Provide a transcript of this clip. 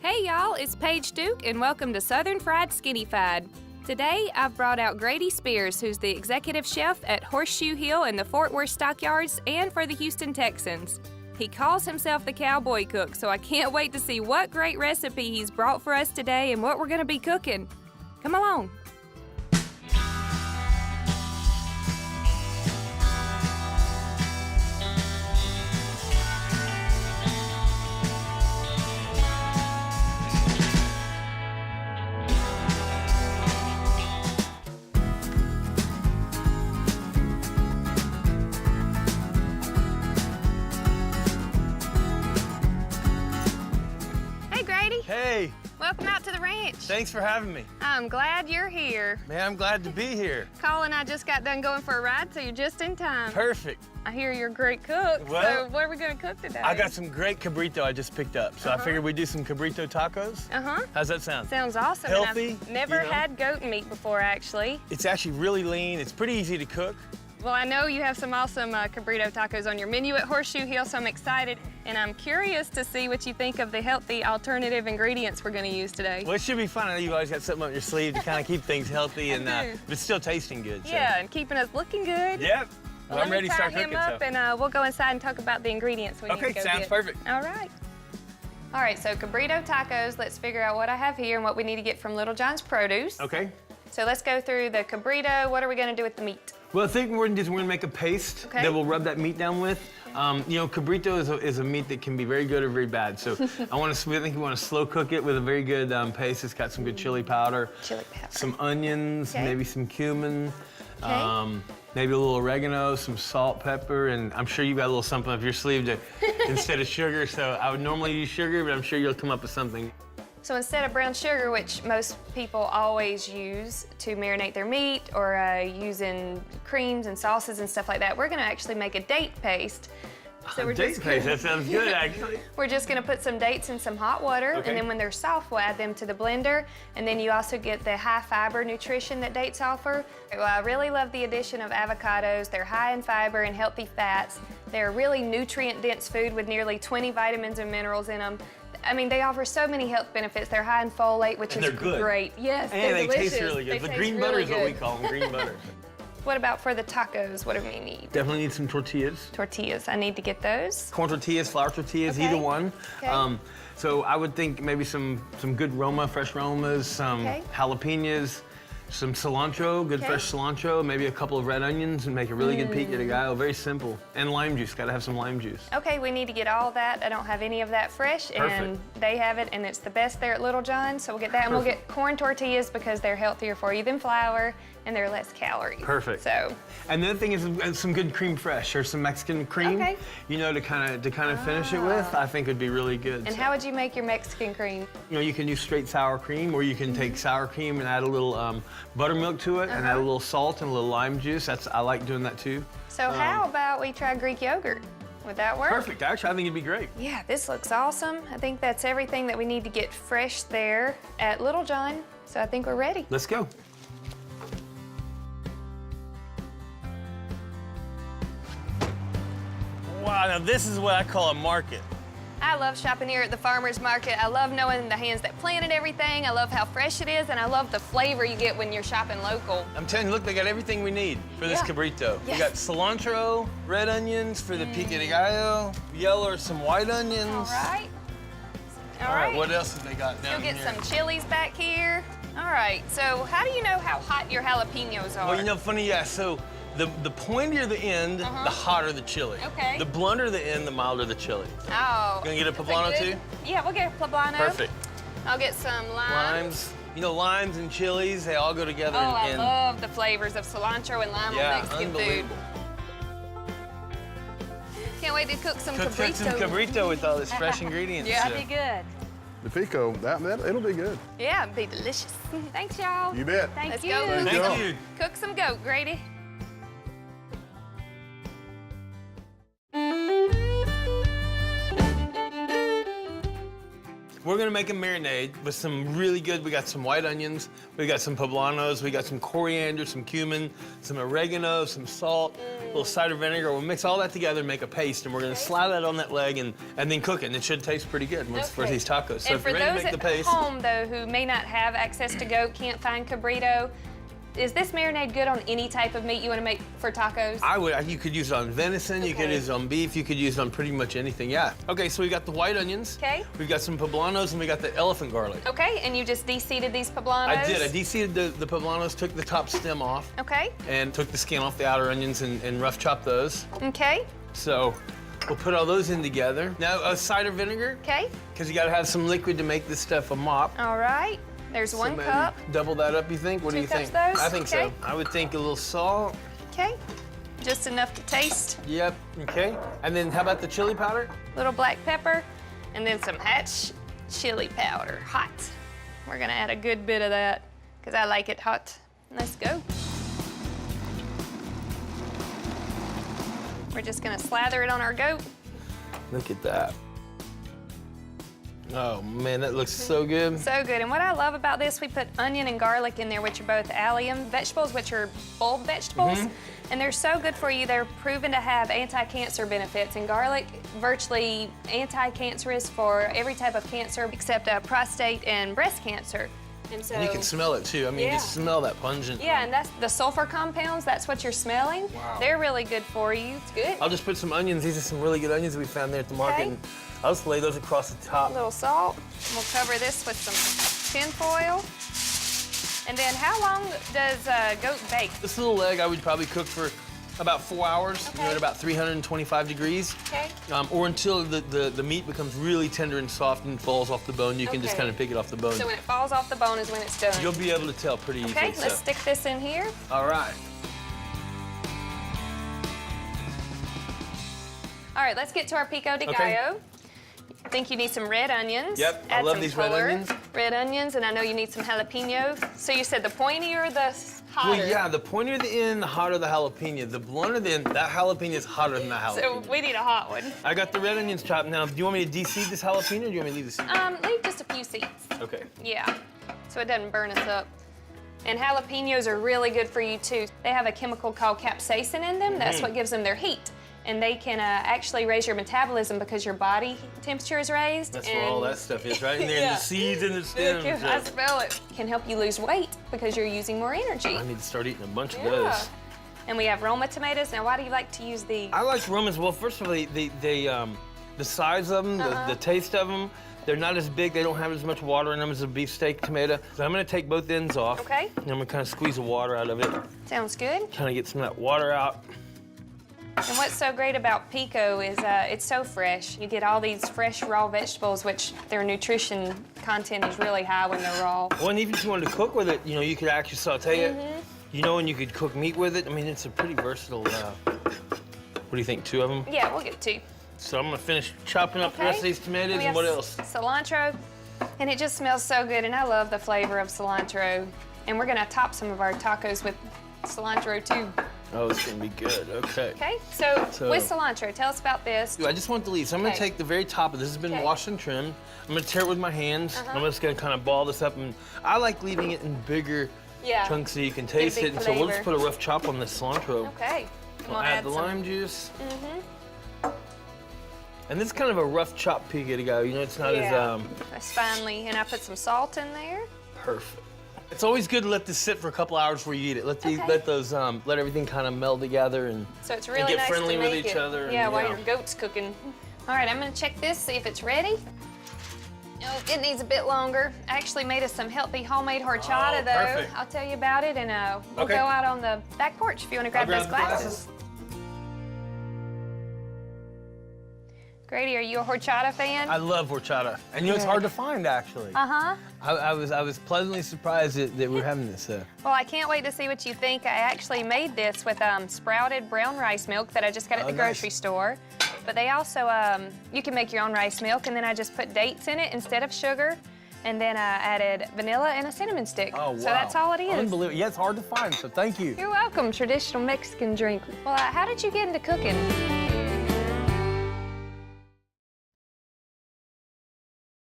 Hey y'all, it's Paige Duke and welcome to Southern Fried Skinnyfied. Today I've brought out Grady Spears, who's the executive chef at Horseshoe Hill in the Fort Worth Stockyards and for the Houston Texans. He calls himself the cowboy cook, so I can't wait to see what great recipe he's brought for us today and what we're gonna be cooking. Come along. Hey! Welcome out to the ranch. Thanks for having me. I'm glad you're here. Man, I'm glad to be here. Cole and I just got done going for a ride, so you're just in time. Perfect. I hear you're a great cook, Well, so what are we gonna cook today? I got some great Cabrito I just picked up, so I figured we'd do some Cabrito tacos. How's that sound? Sounds awesome. Healthy. And I've never had goat meat before, actually. It's actually really lean. It's pretty easy to cook. Well, I know you have some awesome Cabrito tacos on your menu at Horseshoe Hill, so I'm excited, and I'm curious to see what you think of the healthy alternative ingredients we're gonna use today. Well, it should be fun. I know you've always got something up your sleeve to kind of keep things healthy and but still tasting good. So. Yeah, and keeping us looking good. Yep. Well, I'm ready to start cooking. Let me tie him up, and we'll go inside and talk about the ingredients we need to go Okay, sounds perfect. All right. All right, so Cabrito tacos, let's figure out what I have here and what we need to get from Little John's Produce. Okay. So let's go through the Cabrito. What are we gonna do with the meat? Well, I think we're gonna make a paste that we'll rub that meat down with. You know, Cabrito is a meat that can be very good or very bad. So I think we want to slow cook it with a very good paste. It's got some good chili powder. Some onions, maybe some cumin. Maybe a little oregano, some salt, pepper, and I'm sure you got a little something up your sleeve to, instead of sugar. So I would normally use sugar, but I'm sure you'll come up with something. So instead of brown sugar, which most people always use to marinate their meat or using creams and sauces and stuff like that, we're gonna actually make a date paste. So we're date paste, that sounds good actually. We're just gonna put some dates in some hot water, and then when they're soft, we'll add them to the blender. And then you also get the high fiber nutrition that dates offer. Well, I really love the addition of avocados. They're high in fiber and healthy fats. They're a really nutrient-dense food with nearly 20 vitamins and minerals in them. I mean, they offer so many health benefits. They're high in folate, which is great. Yes, and they're delicious. Taste really good. The green butter is what we call them, green butter. What about for the tacos? What do we need? Definitely need some tortillas. Tortillas, I need to get those. Corn tortillas, flour tortillas, either one. So I would think maybe some good Roma, fresh Romas, some jalapenos, some cilantro, good fresh cilantro, maybe a couple of red onions, and make a really good Pico De Gallo. Very simple. And lime juice, gotta have some lime juice. Okay, we need to get all that. I don't have any of that fresh, and they have it, and it's the best there at Little John, so we'll get that, and we'll get corn tortillas because they're healthier for you than flour, and they're less calories. Perfect. So. And the other thing is some good cream fresh, or some Mexican cream, you know, to kind of finish it with, I think would be really good. And how would you make your Mexican cream? You know, you can use straight sour cream, or you can take sour cream and add a little buttermilk to it, and add a little salt and a little lime juice. I like doing that too. So how about we try Greek yogurt? Would that work? Perfect, actually, I think it'd be great. Yeah, this looks awesome. I think that's everything that we need to get fresh there at Little John, so I think we're ready. Let's go. Wow, now this is what I call a market. I love shopping here at the farmer's market. I love knowing the hands that planted everything. I love how fresh it is, and I love the flavor you get when you're shopping local. I'm telling you, look, they got everything we need for this Cabrito. We got cilantro, red onions for the Pico De Gallo, yellow or some white onions. All right. All right, what else have they got down here? You'll get some chilies back here. All right, so how do you know how hot your jalapenos are? Well, you know, funny, so the pointier the end, the hotter the chili. Okay. The blunter the end, the milder the chili. Oh. Gonna get a poblano too? Yeah, we'll get a poblano. Perfect. I'll get some limes. You know, limes and chilies, they all go together. Oh, I love the flavors of cilantro and lime on Mexican food. Can't wait to cook some Cabrito. Cook some Cabrito with all this fresh ingredients. Yeah, that'd be good. The Pico, it'll be good. Yeah, it'd be delicious. Thanks, y'all. You bet. Let's go. Thank you. Cook some goat, Grady. We're gonna make a marinade with some really good, we got some white onions, we got some poblanos, we got some coriander, some cumin, some oregano, some salt, a little cider vinegar. We'll mix all that together and make a paste, and we're gonna slide that on that leg and then cook it, and it should taste pretty good for these tacos. So and if you're ready to make the paste. For those at home, though, who may not have access to goat, can't find Cabrito, is this marinade good on any type of meat you want to make for tacos? You could use it on venison, you could use it on beef, you could use it on pretty much anything, yeah. Okay, so we got the white onions. Okay. We've got some poblanos, and we got the elephant garlic. Okay, and you just de-seeded these poblanos? I did. I de-seeded the poblanos, took the top stem off. Okay. And took the skin off the outer onions and rough chopped those. Okay. So we'll put all those in together. Now, cider vinegar. Okay. Because you got to have some liquid to make this stuff a mop. All right. There's 1 cup. Double that up, you think? What do you think? 2 cups those? I think so. I would think a little salt. Okay. Just enough to taste. Yep. Okay. And then how about the chili powder? Little black pepper, and then some hot chili powder, hot. We're gonna add a good bit of that, because I like it hot. Let's go. We're just gonna slather it on our goat. Look at that. Oh man, that looks so good. So good, and what I love about this, we put onion and garlic in there, which are both allium vegetables, which are bulb vegetables. And they're so good for you. They're proven to have anti-cancer benefits, and garlic virtually anti-cancerous for every type of cancer except prostate and breast cancer. And so you can smell it too. I mean, you can smell that pungent. Yeah, and that's the sulfur compounds. That's what you're smelling. Wow. They're really good for you. It's good. I'll just put some onions. These are some really good onions we found there at the market. And I'll just lay those across the top. A little salt. And we'll cover this with some tin foil. And then how long does goat bake? This little leg I would probably cook for about 4 hours, at about 325 degrees. Okay. Or until the meat becomes really tender and soft and falls off the bone. You can just kind of pick it off the bone. So when it falls off the bone is when it's done. You'll be able to tell pretty easily. Okay, let's stick this in here. All right. All right, let's get to our Pico De Gallo. I think you need some red onions. Yep, Add I love some these color. red onions. Red onions, and I know you need some jalapenos. So you said the pointier, the hotter. Well, yeah, the pointier the end, the hotter the jalapeno. The blunter the end, that jalapeno is hotter than the jalapeno. So we need a hot one. I got the red onions chopped. Now, do you want me to de-seed this jalapeno, or do you want me to leave the seed? Leave just a few seeds. Okay. Yeah, so it doesn't burn us up. And jalapenos are really good for you too. They have a chemical called capsaicin in them. That's what gives them their heat. And they can actually raise your metabolism because your body temperature is raised. That's where all that stuff is, right in there, in the seeds and the stems. I smell it. Can help you lose weight because you're using more energy. I need to start eating a bunch of those. And we have Roma tomatoes. Now, why do you like to use these? I like Romas. Well, first of all, the size of them, the taste of them, they're not as big. They don't have as much water in them as a beefsteak tomato. So I'm gonna take both ends off. Okay. And I'm gonna kind of squeeze the water out of it. Sounds good. Kind of get some of that water out. And what's so great about Pico is it's so fresh. You get all these fresh raw vegetables, which their nutrition content is really high when they're raw. Well, and even if you wanted to cook with it, you know, you could actually saute it. You know, and you could cook meat with it. I mean, it's a pretty versatile. What do you think? 2 of them? Yeah, we'll get 2. So I'm gonna finish chopping up the rest of these tomatoes, and what else? Cilantro, and it just smells so good, and I love the flavor of cilantro. And we're gonna top some of our tacos with cilantro too. Oh, it's gonna be good. Okay. Okay, so with cilantro, tell us about this. I just want the leaves. So I'm gonna take the very top of this. Has been washed and trimmed. I'm gonna tear it with my hands. I'm just gonna kind of ball this up, and I like leaving it in bigger chunks so you can taste it. And so we'll just put a rough chop on this cilantro. Okay. We'll add the lime juice. And this is kind of a rough chop Pico De Gallo. You know, it's not as It's finely, and I put some salt in there. Perfect. It's always good to let this sit for a couple hours before you eat it. Let everything kind of meld together and so it's really get nice friendly to with make each other. Yeah, while your goat's cooking. All right, I'm gonna check this, see if it's ready. Oh, it needs a bit longer. I actually made us some healthy homemade horchata though. Perfect. I'll tell you about it, and we'll go out on the back porch if you want to grab those glasses. Grady, are you a horchata fan? I love horchata, and you know it's hard to find actually. I was pleasantly surprised that we're having this. Well, I can't wait to see what you think. I actually made this with sprouted brown rice milk that I just got at the grocery store. But they also, you can make your own rice milk, and then I just put dates in it instead of sugar, and then I added vanilla and a cinnamon stick. Oh, wow. So that's all it is. Unbelievable. Yeah, it's hard to find, so thank you. You're welcome. Traditional Mexican drink. Well, how did you get into cooking?